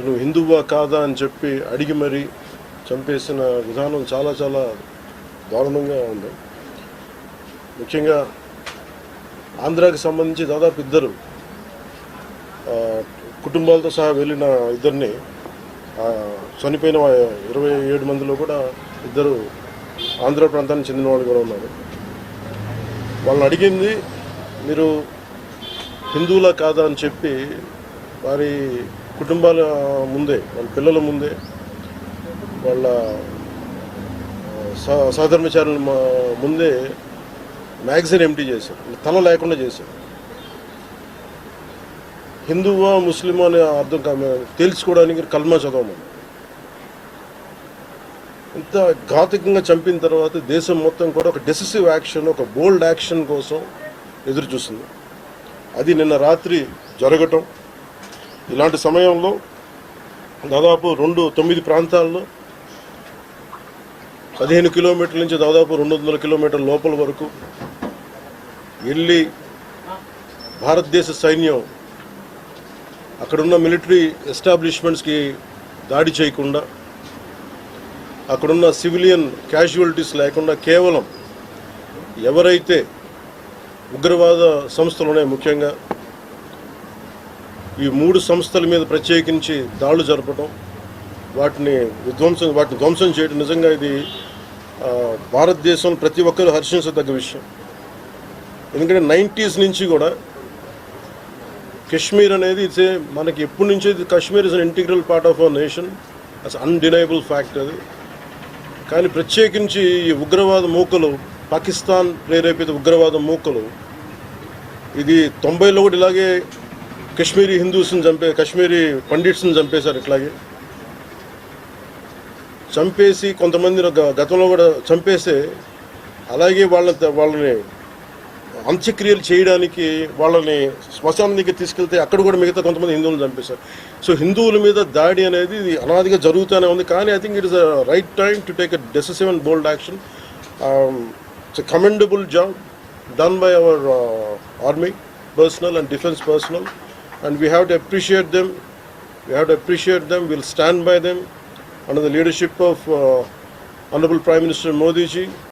నువ్వు హిందువా కాదా అని చెప్పి అడిగి మరీ చంపేసిన విధానం చాలా చాలా దారుణంగా ఉంది. ముఖ్యంగా ఆంధ్రాకి సంబంధించి దాదాపు ఇద్దరు కుటుంబాలతో సహా వెళ్ళిన ఇద్దరిని చనిపోయిన 27 మందిలో కూడా ఇద్దరు ఆంధ్ర ప్రాంతానికి చెందిన వాళ్ళు కూడా ఉన్నారు. వాళ్ళని అడిగింది మీరు హిందువులా కాదా అని చెప్పి వారి కుటుంబాల ముందే, వాళ్ళ పిల్లల ముందే, వాళ్ళ సహధర్మచారుల ముందే మ్యాగజైన్ ఎంటీ చేశారు, తల లేకుండా చేశారు. హిందువా ముస్లిమా అనే అర్థం తేల్చుకోవడానికి కల్మా చదవమని. ఇంత ఘాతుకంగా చంపిన తర్వాత దేశం మొత్తం కూడా ఒక డెసిసివ్ యాక్షన్, ఒక బోల్డ్ యాక్షన్ కోసం ఎదురు చూస్తుంది. అది నిన్న రాత్రి జరగటం. ఇలాంటి సమయంలో దాదాపు 9 ప్రాంతాల్లో 15 కిలోమీటర్ల నుంచి దాదాపు 200 కిలోమీటర్ల లోపల వరకు వెళ్ళి భారతదేశ సైన్యం అక్కడున్న మిలిటరీ ఎస్టాబ్లిష్మెంట్స్కి దాడి చేయకుండా, అక్కడున్న సివిలియన్ క్యాజువాలిటీస్ లేకుండా కేవలం ఎవరైతే ఉగ్రవాద సంస్థలు ఉన్నాయో, ముఖ్యంగా ఈ 3 సంస్థల మీద ప్రత్యేకించి దాడులు జరపడం, వాటిని ధ్వంసం చేయడం నిజంగా ఇది భారతదేశం ప్రతి ఒక్కరూ హర్షించదగ్గ విషయం. ఎందుకంటే 90s నుంచి కూడా కశ్మీర్ అనేది మనకి ఎప్పటి నుంచో Kashmir is an integral part of our nation, as undeniable fact అది. కానీ ప్రత్యేకించి ఈ ఉగ్రవాద మూకలు, పాకిస్తాన్ ప్రేరేపిత ఉగ్రవాద మూకలు, ఇది 90లో కూడా ఇలాగే కశ్మీరీ హిందూస్ని కశ్మీరీ పండిట్స్ని చంపేశారు. ఇట్లాగే చంపేసి కొంతమంది గతంలో కూడా చంపేస్తే అలాగే వాళ్ళని అంత్యక్రియలు చేయడానికి వాళ్ళని శ్మశానం దగ్గర తీసుకెళ్తే అక్కడ కూడా మిగతా కొంతమంది హిందువులను చంపేశారు. సో హిందువుల మీద దాడి అనేది ఇది అనాదిగా జరుగుతూనే ఉంది. కానీ I think it is a right time to take a decisive and bold action. It's a commendable job done by our army personnel and defense personnel, and we have to appreciate them. We'll stand by them under the leadership of Honorable Prime Minister Modi ji.